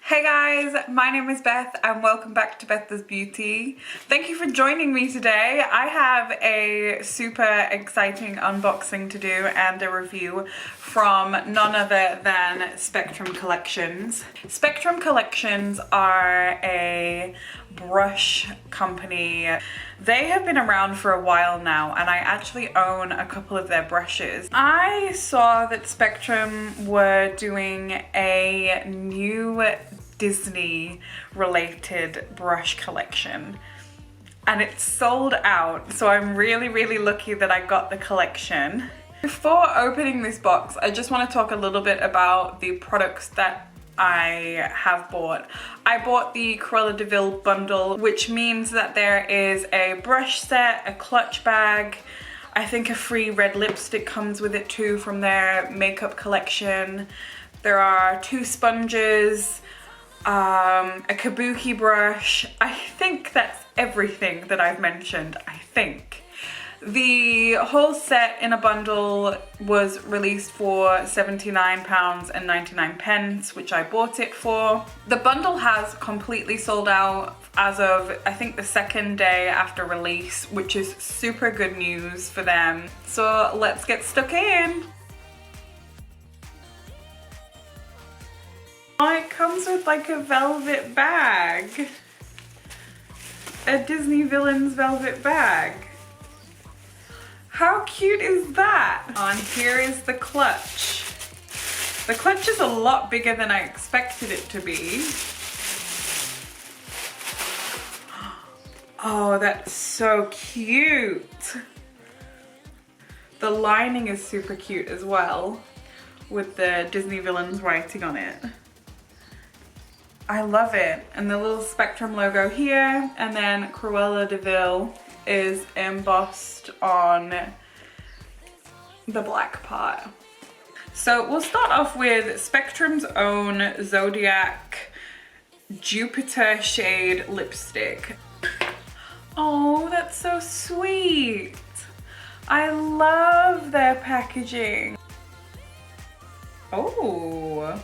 Hey guys, my name is Beth and welcome back to Beth Does Beauty. Thank you for joining me today. I have a super exciting unboxing to do and a review from none other than Spectrum Collections. Spectrum Collections are a brush company. They have been around for a while now and I actually own a couple of their brushes. I saw that Spectrum were doing a new Disney related brush collection and it's sold out, so I'm really lucky that I got the collection. Before opening this box, I just want to talk a little bit about the products that I have bought. I bought the Cruella De Vile bundle, which means that there is a brush set, a clutch bag, I think a free red lipstick comes with it too from their makeup collection. There are 2 sponges, a kabuki brush. I think that's everything that I've mentioned, I think. The whole set in a bundle was released for £79.99, which I bought it for. The bundle has completely sold out as of, I think, the 2nd day after release, which is super good news for them. So let's get stuck in. Oh, it comes with like a velvet bag. A Disney Villains velvet bag. How cute is that? Oh, and here is the clutch. The clutch is a lot bigger than I expected it to be. Oh, that's so cute. The lining is super cute as well, with the Disney Villains writing on it. I love it. And the little Spectrum logo here, and then Cruella De Vile is embossed on the black part. So we'll start off with Spectrum's own Zodiac Jupiter shade lipstick. Oh, that's so sweet. I love their packaging. Oh.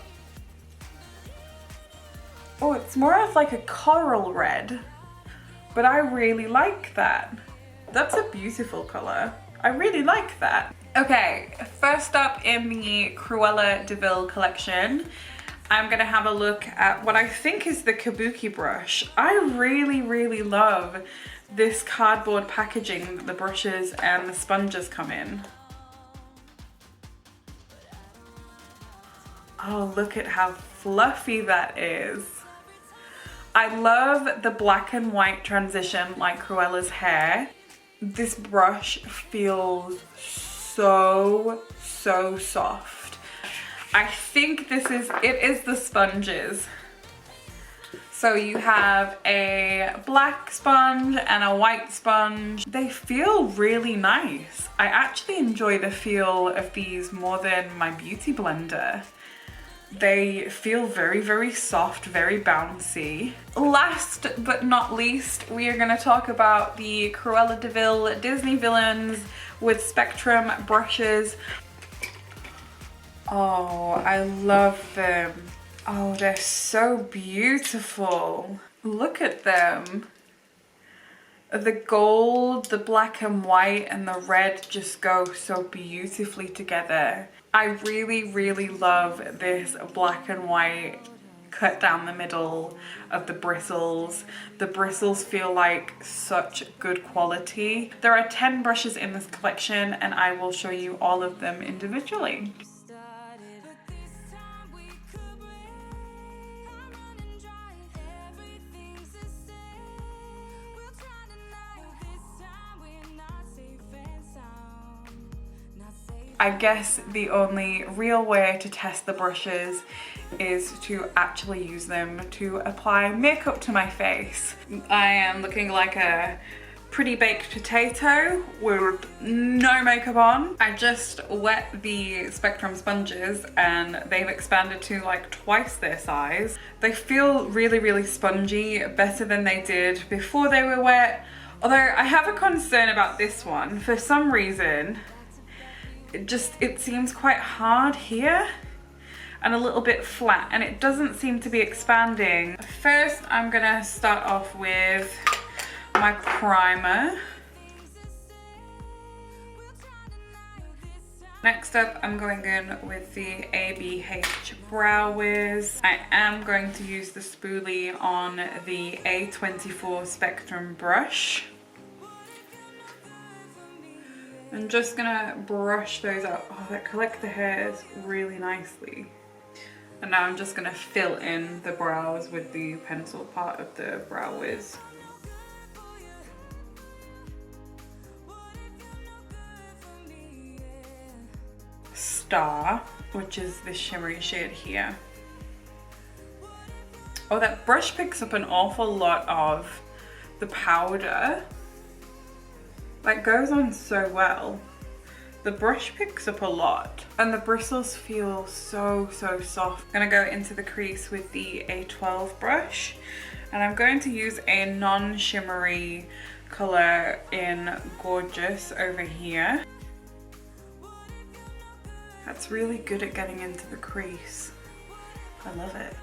Oh, it's more of like a coral red, but I really like that. That's a beautiful color. I really like that. Okay, first up in the Cruella De Vile collection, I'm gonna have a look at what I think is the kabuki brush. I really love this cardboard packaging that the brushes and the sponges come in. Oh, look at how fluffy that is. I love the black and white transition like Cruella's hair. This brush feels so soft. I think it is the sponges. So you have a black sponge and a white sponge. They feel really nice. I actually enjoy the feel of these more than my beauty blender. They feel very soft, very bouncy. Last but not least, we are gonna talk about the Cruella De Vile Disney Villains with Spectrum brushes. Oh, I love them. Oh, they're so beautiful. Look at them. The gold, the black and white, and the red just go so beautifully together. I really love this black and white cut down the middle of the bristles. The bristles feel like such good quality. There are 10 brushes in this collection and I will show you all of them individually. I guess the only real way to test the brushes is to actually use them to apply makeup to my face. I am looking like a pretty baked potato with no makeup on. I just wet the Spectrum sponges and they've expanded to like twice their size. They feel really spongy, better than they did before they were wet. Although I have a concern about this one. For some reason, it seems quite hard here. and a little bit flat, and it doesn't seem to be expanding. First, I'm gonna start off with my primer. Next up, I'm going in with the ABH Brow Wiz. I am going to use the spoolie on the A24 Spectrum brush. I'm just gonna brush those out. Oh, that collect the hairs really nicely. And now I'm just gonna fill in the brows with the pencil part of the Brow Wiz. Star, which is the shimmery shade here. Oh, that brush picks up an awful lot of the powder. That goes on so well. The brush picks up a lot, and the bristles feel so soft. I'm gonna go into the crease with the A12 brush, and I'm going to use a non-shimmery color in Gorgeous over here. That's really good at getting into the crease. I love it.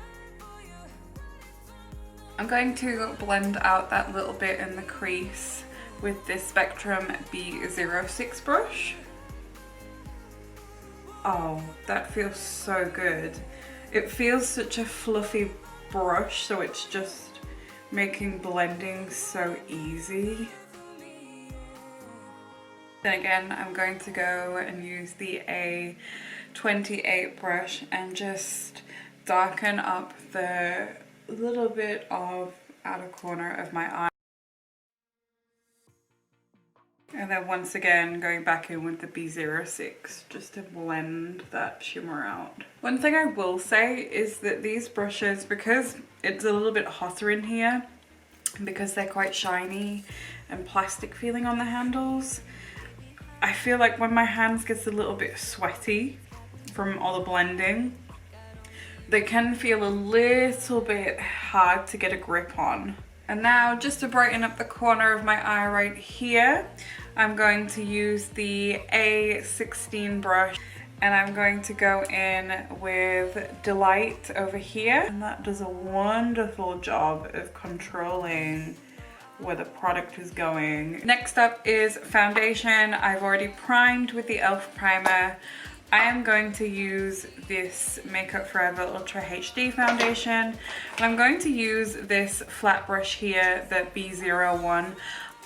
I'm going to blend out that little bit in the crease with this Spectrum B06 brush. Oh, that feels so good. It feels such a fluffy brush, so it's just making blending so easy. Then again, I'm going to go and use the A28 brush and just darken up the little bit of outer corner of my eye. And then once again, going back in with the B06 just to blend that shimmer out. One thing I will say is that these brushes, because it's a little bit hotter in here, because they're quite shiny and plastic feeling on the handles, I feel like when my hands gets a little bit sweaty from all the blending, they can feel a little bit hard to get a grip on. And now, just to brighten up the corner of my eye right here, I'm going to use the A16 brush, and I'm going to go in with Delight over here. And that does a wonderful job of controlling where the product is going. Next up is foundation. I've already primed with the e.l.f. primer. I am going to use this Makeup Forever Ultra HD foundation, and I'm going to use this flat brush here, the B01.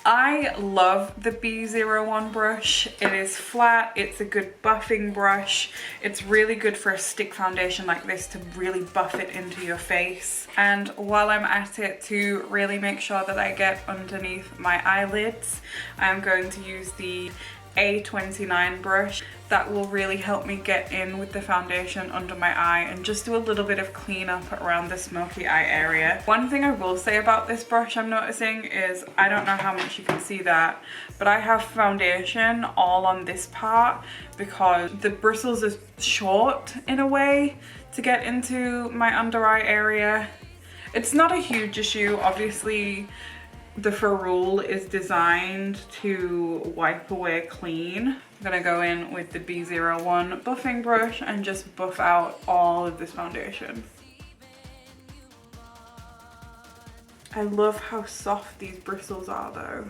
I love the B01 brush. It is flat, it's a good buffing brush. It's really good for a stick foundation like this to really buff it into your face. And while I'm at it, to really make sure that I get underneath my eyelids, I'm going to use the A29 brush. That will really help me get in with the foundation under my eye and just do a little bit of cleanup around the smoky eye area. One thing I will say about this brush I'm noticing is, I don't know how much you can see that, but I have foundation all on this part because the bristles are short in a way to get into my under eye area. It's not a huge issue, obviously. The ferrule is designed to wipe away clean. I'm gonna go in with the B01 buffing brush and just buff out all of this foundation. I love how soft these bristles are though.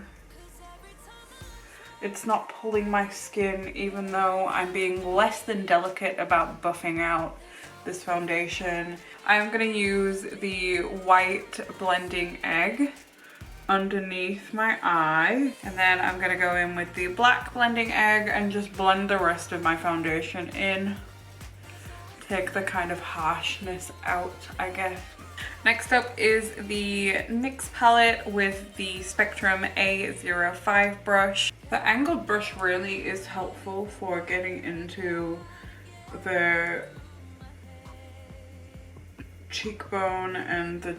It's not pulling my skin, even though I'm being less than delicate about buffing out this foundation. I'm gonna use the white blending egg underneath my eye, and then I'm gonna go in with the black blending egg and just blend the rest of my foundation in. Take the kind of harshness out, I guess. Next up is the NYX palette with the Spectrum A05 brush. The angled brush really is helpful for getting into the cheekbone and the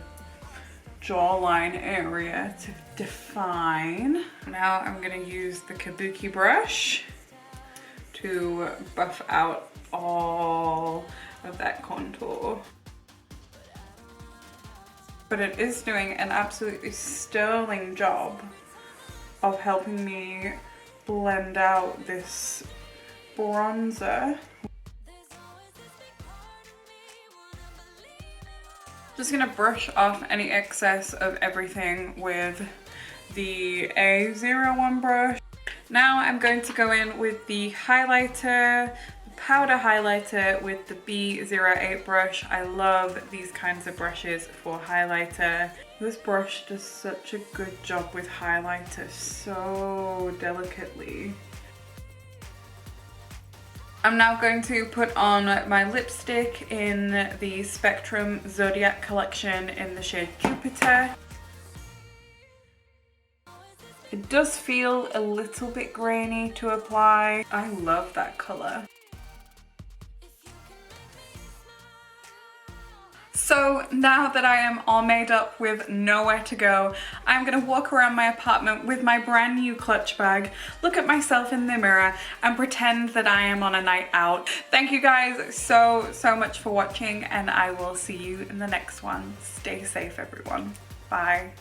jawline area to define. Now I'm gonna use the Kabuki brush to buff out all of that contour. But it is doing an absolutely sterling job of helping me blend out this bronzer. Just gonna brush off any excess of everything with the A01 brush. Now I'm going to go in with the highlighter, the powder highlighter with the B08 brush. I love these kinds of brushes for highlighter. This brush does such a good job with highlighter so delicately. I'm now going to put on my lipstick in the Spectrum Zodiac collection in the shade Jupiter. It does feel a little bit grainy to apply. I love that colour. So now that I am all made up with nowhere to go, I'm gonna walk around my apartment with my brand new clutch bag, look at myself in the mirror and pretend that I am on a night out. Thank you guys so much for watching, and I will see you in the next one. Stay safe everyone. Bye.